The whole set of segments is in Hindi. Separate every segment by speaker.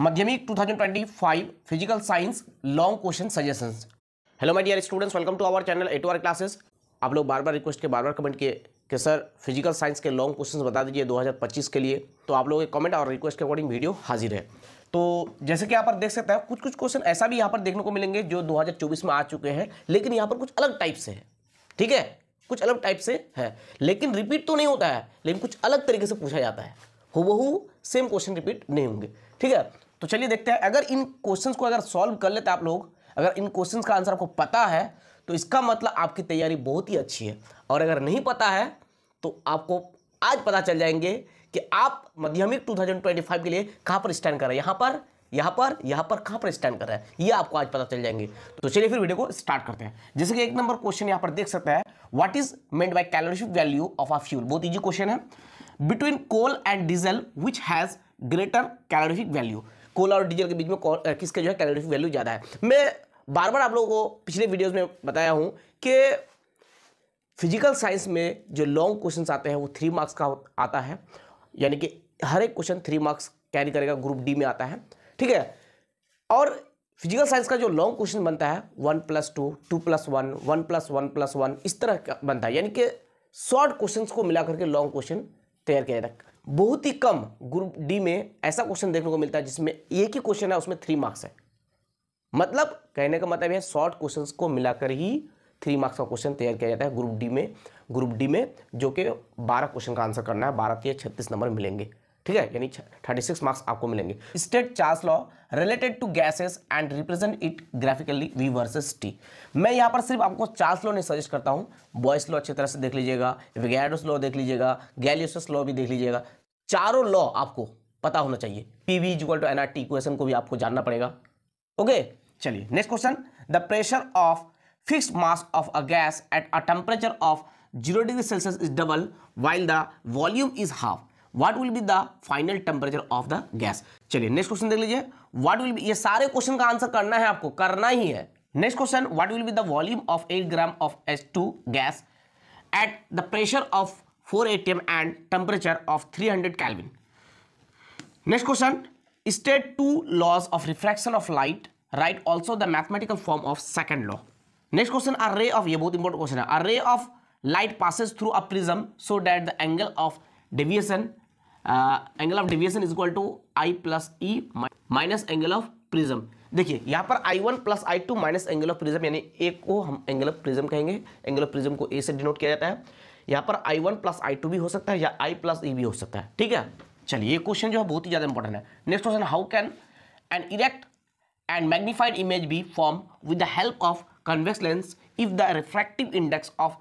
Speaker 1: माध्यमिक 2025 physical science long question suggestions. Hello my dear students, welcome to our channel a to our classes. आप लोग बार बार रिक्वेस्ट के बार बार कमेंट किए कि सर फिजिकल साइंस के लॉन्ग क्वेश्चंस बता दीजिए 2025 के लिए। तो आप लोगों के कमेंट और रिक्वेस्ट के अकॉर्डिंग वीडियो हाजिर है। तो जैसे कि यहाँ पर देख सकते हैं कुछ क्वेश्चन ऐसा भी यहाँ पर देखने को मिलेंगे जो 2024 में आ चुके हैं, लेकिन यहाँ पर कुछ अलग टाइप से है। ठीक है, कुछ अलग टाइप से है, लेकिन रिपीट तो नहीं होता है, लेकिन कुछ अलग तरीके से पूछा जाता है। हूबहू सेम क्वेश्चन रिपीट नहीं होंगे। ठीक है, तो चलिए देखते हैं। अगर इन क्वेश्चंस को अगर सॉल्व कर लेते हैं आप लोग, अगर इन क्वेश्चंस का आंसर आपको पता है तो इसका मतलब आपकी तैयारी बहुत ही अच्छी है। और अगर नहीं पता है तो आपको आज पता चल जाएंगे कि आप माध्यमिक 2025 के लिए कहां पर स्टैंड कर रहे हैं। यहां पर कहां पर स्टैंड कर रहे हैं, ये आपको आज पता चल जाएंगे। तो चलिए फिर वीडियो को स्टार्ट करते हैं। जैसे कि एक नंबर क्वेश्चन यहां पर देख सकते हैं, what is meant by calorific value of a fuel. बहुत इजी क्वेश्चन है। Between coal and diesel which has greater calorific value. Coal और डीजल के बीच में किसके जो है कैलोरीफिक वैल्यू ज्यादा है। मैं बार बार आप लोगों को पिछले वीडियोस में बताया हूं कि फिजिकल साइंस में जो लॉन्ग क्वेश्चंस आते हैं वो 3 मार्क्स का आता है, यानी कि हर एक क्वेश्चन 3 मार्क्स कैरी करेगा, ग्रुप डी में आता है। ठीक है, और फिजिकल साइंस का जो लॉन्ग क्वेश्चन बनता है 1+2, 2+1, 1+1+1 इस तरह का बनता है, यानी कि शॉर्ट क्वेश्चंस को मिलाकर के लॉन्ग क्वेश्चन तैयार किया जाता है। बहुत ही कम ग्रुप डी में ऐसा क्वेश्चन देखने को मिलता है जिसमें एक ही क्वेश्चन है उसमें 3 मार्क्स है। मतलब कहने का मतलब है शॉर्ट क्वेश्चंस को मिलाकर ही 3 मार्क्स का क्वेश्चन तैयार किया जाता है ग्रुप डी में जो कि 12 क्वेश्चन का आंसर करना है। 12 के 36 नंबर मिलेंगे। ठीक है, यानी 36 मार्क्स आपको मिलेंगे। State Charles law related to gases and represent it graphically V versus T। मैं यहाँ पर सिर्फ आपको चार्ल्स लॉ नहीं सजेस्ट करता हूँ, बॉयस लॉ अच्छी तरह से देख लीजिएगा, एवोगाड्रोस लॉ देख लीजिएगा, गैलियोस लॉ भी देख लीजिएगा। चारों लॉ आपको पता होना चाहिए। PV = nRT इक्वेशन को भी आपको जानना पड़ेगा। ओके, चलिए next question. The pressure of fixed mass of a gas at a temperature of 0 degree Celsius is double while the volume is half. What will be the final temperature of the gas? चलिए नेक्स्ट क्वेश्चन देख लीजिए। What will be, ये सारे क्वेश्चन का आंसर करना है, आपको करना ही है। Next question, What will be the volume of 8 gram of H2 gas at the pressure of 4 atm and temperature of 300 Kelvin? Next question, state 2 laws of refraction of light. Write also the mathematical form of second law. Next question, a ray of, ये बहुत इंपॉर्टेंट क्वेश्चन है, a ray of light passes through a prism so that the angle of deviation is equal to I plus E minus angle of prism। देखिए यहाँ पर I1 plus I2 minus angle of prism, यानी एक को हम एंगल ऑफ प्रिज्म कहेंगे। एंगल ऑफ प्रिज्म को A से डिनोट किया जाता है। यहाँ पर I1 plus I2 भी हो सकता है या I plus E भी हो सकता है। ठीक है, चलिए ये क्वेश्चन जो है बहुत ही ज्यादा इंपॉर्टेंट है। Next question, how can an erect and magnified image be formed with the help of convex lens if the refractive index of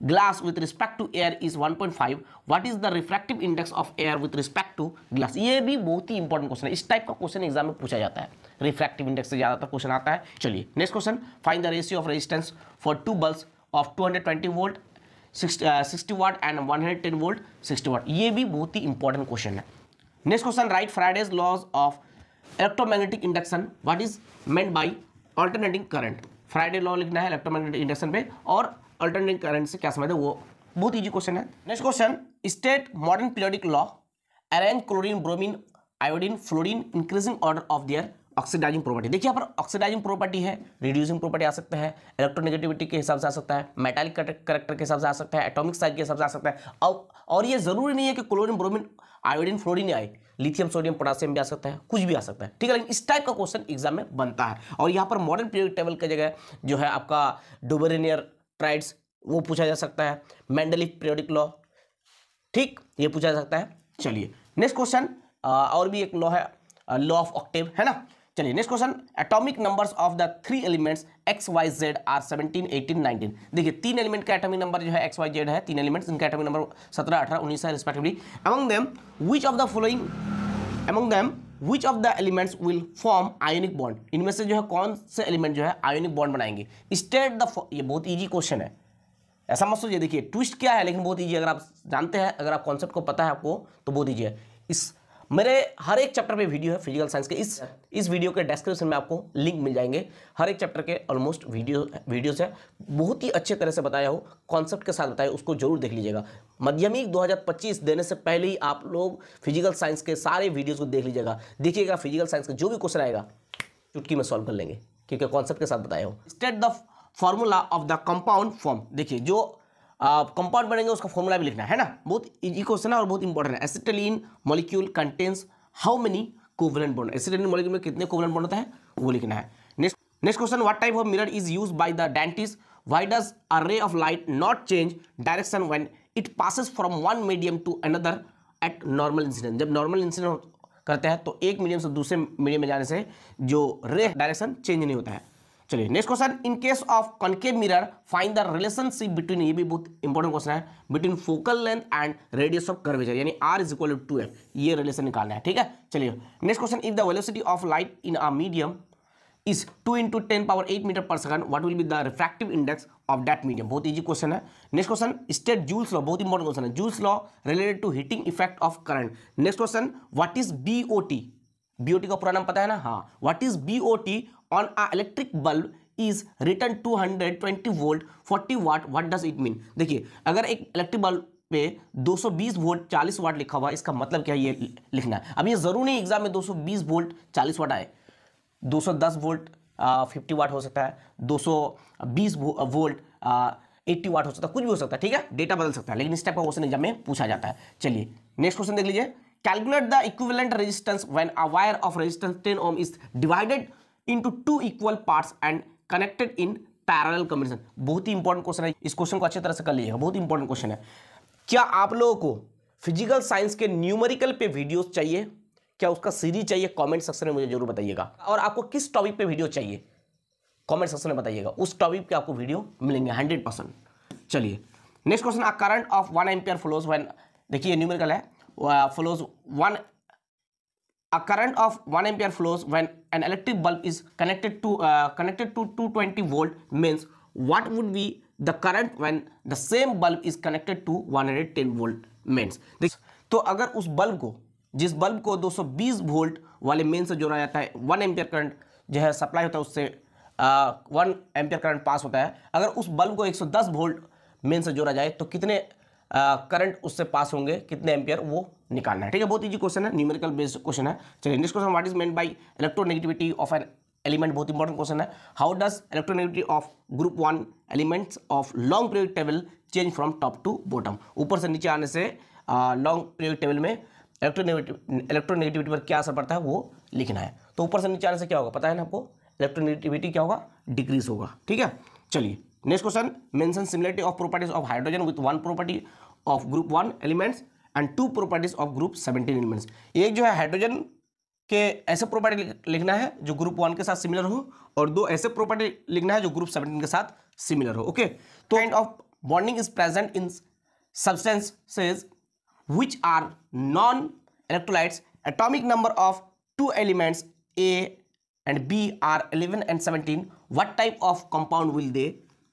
Speaker 1: glass with respect to air is 1.5? what is the refractive index of air with respect to glass? ये भी बहुत ही इंपॉर्टेंट क्वेश्चन है। इस टाइप का क्वेश्चन एग्जाम में पूछा जाता है, रिफ्रैक्टिव इंडेक्स से ज्यादातर क्वेश्चन आता है। चलिए next question, find the ratio of resistance for 2 bulbs of 220 volt 60 watt and 110 volt 60 watt. ये भी बहुत ही इंपॉर्टेंट क्वेश्चन है। Next question, write Faraday's laws of electromagnetic induction. What is meant by alternating current. Faraday law लिखना है इलेक्ट्रोमैग्नेटिक इंडक्शन पे, और अल्टरनेटिंग करंट से क्या समझ है, वो बहुत इजी क्वेश्चन है। Next question, state modern periodic law, arrange chlorine bromine iodine fluorine increasing order of their oxidising property. देखिए यहाँ पर ऑक्सीडाइजिंग प्रॉपर्टी है, रिड्यूसिंग प्रॉपर्टी आ सकता है, इलेक्ट्रोनेगेटिविटी के हिसाब से आ सकता है, मेटालिक करेक्टर के हिसाब से आ सकता है, एटॉमिक साइज के हिसाब से आ सकता है। और ये जरूरी नहीं है कि क्लोरीन ब्रोमीन आयोडीन फ्लोरीन आए, लिथियम सोडियम पोटासियम भी आ सकता है, कुछ भी आ सकता है। ठीक है, लेकिन इस टाइप का क्वेश्चन एग्जाम में बनता है। और यहाँ पर मॉडर्न पीरियोडिक टेबल की जगह जो है आपका डुबेरिनियर ट्राइड्स वो पूछा जा सकता है, मेंडलीफ पीरियोडिक लॉ, ठीक, ये पूछा जा सकता है। चलिए नेक्स्ट क्वेश्चन, और भी एक लॉ है, लॉ ऑफ ऑक्टेव, है ना। चलिए next question, atomic numbers of the 3 elements X Y Z are 17 18 19। देखिए 3 एलिमेंट का एटॉमिक नंबर जो है एक्स वाई जेड है, 3 एलिमेंट्स, इनका एटॉमिक नंबर 17 18 19 है respectively. Among them which of the elements will form ionic bond. इनमें से जो है कौन से एलिमेंट जो है आयोनिक बॉन्ड बनाएंगे। स्टेट द, ये बहुत ईजी क्वेश्चन है, ऐसा मत सोचिए। देखिए ट्विस्ट क्या है, लेकिन बहुत ईजी, अगर आप जानते हैं, अगर आप कॉन्सेप्ट को पता है आपको तो बहुत ईजी है। इस मेरे हर एक चैप्टर पे वीडियो है फिजिकल साइंस के। इस वीडियो के डिस्क्रिप्शन में आपको लिंक मिल जाएंगे। हर एक चैप्टर के ऑलमोस्ट वीडियोस है, बहुत ही अच्छे तरह से बताया हो, कॉन्सेप्ट के साथ बताया, उसको जरूर देख लीजिएगा। माध्यमिक 2025 देने से पहले ही आप लोग फिजिकल साइंस के सारे वीडियोस को देख लीजिएगा। देखिएगा फिजिकल साइंस का जो भी क्वेश्चन आएगा चुटकी में सॉल्व कर लेंगे, क्योंकि कॉन्सेप्ट के साथ बताया हो। State the formula of the compound form. देखिए जो कंपाउंड बनेंगे उसका फॉर्मूला भी लिखना है ना, बहुत इजी क्वेश्चन है और बहुत इंपॉर्टेंट है। Acetylene molecule contains how many covalent bond. Acetylene molecule में कितने कोवलेंट बॉन्ड होता है वो लिखना है। Next question, what type of mirror is used by the dentist, why does a ray of light not change direction when it passes from one medium to another at normal incident. जब नॉर्मल इंसिडेंट करते हैं तो एक मीडियम से दूसरे मीडियम में जाने से जो रे डायरेक्शन चेंज नहीं होता है। चलिए next question, in case of concave mirror find the relationship between, ये भी बहुत इंपॉर्टेंट क्वेश्चन है, between focal length and radius of curvature, यानी R is equal to 2f, ये रिलेशन निकालना है। ठीक है, चलिए next question, if the velocity of light in a medium is 2 × 10⁸ metre per second, what will be the refractive index of that medium. बहुत इजी क्वेश्चन है। Next question, state Joule's law, बहुत इंपॉर्टेंट क्वेश्चन है, Joule's law related to heating effect of current. Next question, what is BOT, BOT का पूरा नाम पता है ना, हाँ, what is BOT on a electric bulb is written 220 volt 40 watt, what does it mean. देखिए अगर एक इलेक्ट्रिक बल्ब पे 220 वोल्ट 40 वाट लिखा हुआ है, इसका मतलब क्या है ये लिखना है। अब ये जरूरी नहीं एग्जाम में 220 वोल्ट 40 वाट आए, 210 वोल्ट 50 वाट हो सकता है, 220 वोल्ट 80 वाट हो सकता है, कुछ भी हो सकता है। ठीक है, डेटा बदल सकता है, लेकिन इस टाइप का क्वेश्चन एग्जाम में पूछा जाता है। चलिए नेक्स्ट क्वेश्चन देख लीजिए, calculate the equivalent resistance when a wire of resistance 10 ohm is divided into 2 equal parts and connected in parallel combination. बहुत ही इंपॉर्टेंट क्वेश्चन है, इस क्वेश्चन को अच्छी तरह से कर लीजिएगा, बहुत इंपॉर्टेंट क्वेश्चन है। क्या आप लोगों को फिजिकल साइंस के न्यूमेरिकल पे वीडियोस चाहिए, क्या उसका सीरीज चाहिए, कमेंट सेक्शन में मुझे जरूर बताइएगा। और आपको किस टॉपिक पे वीडियो चाहिए कमेंट सेक्शन में बताइएगा, उस टॉपिक पे आपको वीडियो मिलेंगे 100%। चलिए next question, a current of 1 ampere flows when, देखिए न्यूमेरिकल है, flows 1, a current of 1 ampere flows when an electric bulb is connected to 220 volt, means what would be the current when the same bulb is connected to 110 volt mains। तो अगर उस बल्ब को, जिस बल्ब को 220 वोल्ट वाले मेन से जोड़ा जाता है, 1 एम्पियर करंट जो है सप्लाई होता है, उससे 1 एम्पियर करंट पास होता है, अगर उस बल्ब को 110 वोल्ट मेन से जोड़ा जाए तो कितने करंट उससे पास होंगे, कितने एम्पियर, वो निकालना है। ठीक है, बहुत इजी क्वेश्चन है, न्यूमेरिकल बेस्ड क्वेश्चन है। चलिए next question, what is meant by electronegativity of an element. बहुत इंपॉर्टेंट क्वेश्चन है, how does electronegativity of group 1 elements of long period table change from top to bottom. ऊपर से नीचे आने से लॉन्ग पीरियड टेबल में इलेक्ट्रोनेगेटिविटी पर क्या असर पड़ता है वो लिखना है। तो ऊपर से नीचे आने से क्या होगा पता है ना आपको, इलेक्ट्रोनेगेटिविटी क्या होगा, डिक्रीज होगा। ठीक है, चलिए next question, mention similarity of properties of hydrogen with 1 property of group 1 elements and 2 properties of group 17 elements. एक जो है हाइड्रोजन के ऐसे प्रॉपर्टी लिखना है जो ग्रुप 1 के साथ सिमिलर हो, और 2 ऐसे प्रॉपर्टी लिखना है जो ग्रुप 17 के साथ सिमिलर हो। ओके, तो kind of bonding is present in substances which are non-electrolytes. Atomic number of 2 elements A and B are 11 and 17. What type of compound will they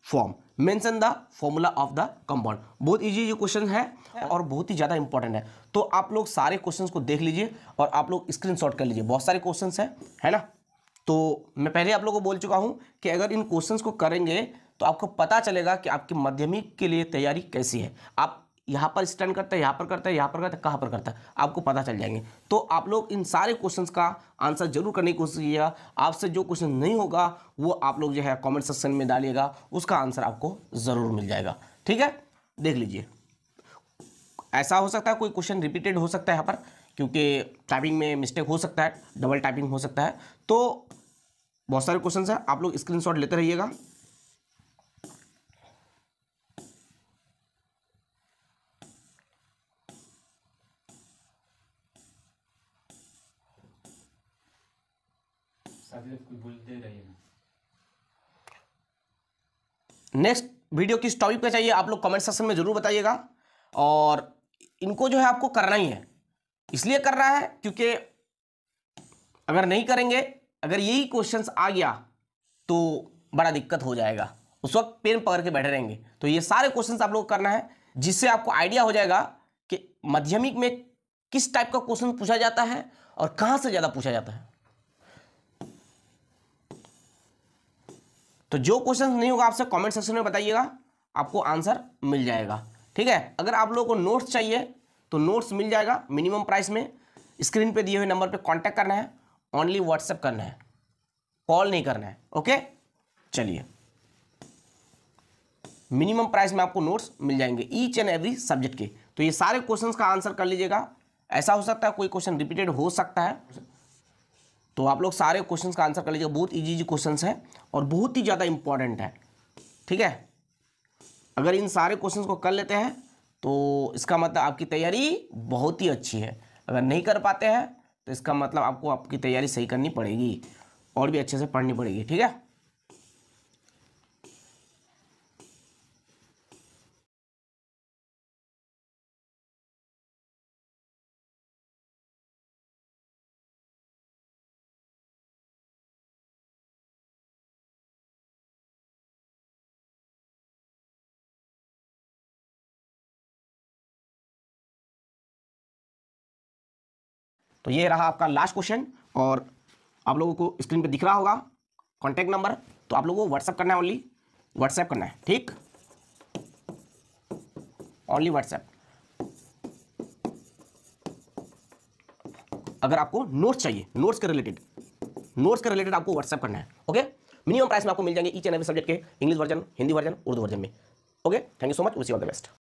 Speaker 1: form? Mention the formula of the compound. बहुत इजी ये क्वेश्चन है और बहुत ही ज़्यादा इंपॉर्टेंट है। तो आप लोग सारे क्वेश्चंस को देख लीजिए और आप लोग स्क्रीनशॉट कर लीजिए, बहुत सारे क्वेश्चंस हैं, है ना। तो मैं पहले आप लोगों को बोल चुका हूँ कि अगर इन क्वेश्चंस को करेंगे तो आपको पता चलेगा कि आपकी माध्यमिक के लिए तैयारी कैसी है। आप यहाँ पर स्टैंड करता है, यहाँ पर करता है, यहाँ पर करता है, कहाँ पर करता है, आपको पता चल जाएंगे। तो आप लोग इन सारे क्वेश्चंस का आंसर जरूर करने की कोशिश कीजिएगा। आपसे जो क्वेश्चन नहीं होगा वो आप लोग जो है कमेंट सेक्शन में डालिएगा, उसका आंसर आपको ज़रूर मिल जाएगा। ठीक है, देख लीजिए, ऐसा हो सकता है कोई क्वेश्चन रिपीटेड हो सकता है यहाँ पर, क्योंकि टाइपिंग में मिस्टेक हो सकता है, डबल टाइपिंग हो सकता है। तो बहुत सारे क्वेश्चन हैं, आप लोग स्क्रीनशॉट लेते रहिएगा। नेक्स्ट वीडियो किस टॉपिक पे चाहिए आप लोग कमेंट सेक्शन में जरूर बताइएगा। और इनको जो है आपको करना ही है, इसलिए कर रहा है क्योंकि अगर नहीं करेंगे, अगर यही क्वेश्चंस आ गया तो बड़ा दिक्कत हो जाएगा, उस वक्त पेन पकड़ के बैठे रहेंगे। तो ये सारे क्वेश्चंस आप लोग करना है, जिससे आपको आइडिया हो जाएगा कि माध्यमिक में किस टाइप का क्वेश्चन पूछा जाता है और कहां से ज्यादा पूछा जाता है। तो जो क्वेश्चन नहीं होगा आपसे कमेंट सेक्शन में बताइएगा, आपको आंसर मिल जाएगा। ठीक है, अगर आप लोगों को नोट्स चाहिए तो नोट्स मिल जाएगा मिनिमम प्राइस में। स्क्रीन पे दिए हुए नंबर पे कांटेक्ट करना है, ओनली व्हाट्सएप करना है, कॉल नहीं करना है। ओके, चलिए, मिनिमम प्राइस में आपको नोट्स मिल जाएंगे ईच एंड एवरी सब्जेक्ट के। तो ये सारे क्वेश्चंस का आंसर कर लीजिएगा। ऐसा हो सकता है कोई क्वेश्चन रिपीटेड हो सकता है, तो आप लोग सारे क्वेश्चंस का आंसर कर लीजिएगा। बहुत इजी क्वेश्चंस है और बहुत ही ज़्यादा इंपॉर्टेंट है। ठीक है, अगर इन सारे क्वेश्चंस को कर लेते हैं तो इसका मतलब आपकी तैयारी बहुत ही अच्छी है। अगर नहीं कर पाते हैं तो इसका मतलब आपको आपकी तैयारी सही करनी पड़ेगी और भी अच्छे से पढ़नी पड़ेगी। ठीक है, तो ये रहा आपका लास्ट क्वेश्चन और आप लोगों को स्क्रीन पे दिख रहा होगा कॉन्टैक्ट नंबर। तो आप लोगों को व्हाट्सएप करना है, ओनली व्हाट्सएप करना है। ठीक, ओनली व्हाट्सएप। अगर आपको नोट्स चाहिए, नोट्स के रिलेटेड आपको व्हाट्सएप करना है। ओके, मिनिमम प्राइस में आपको मिल जाएंगे ईच एंड एवरी सब्जेक्ट के, English version, Hindi version, Urdu version में। Okay, thank you so much, wish you all the best.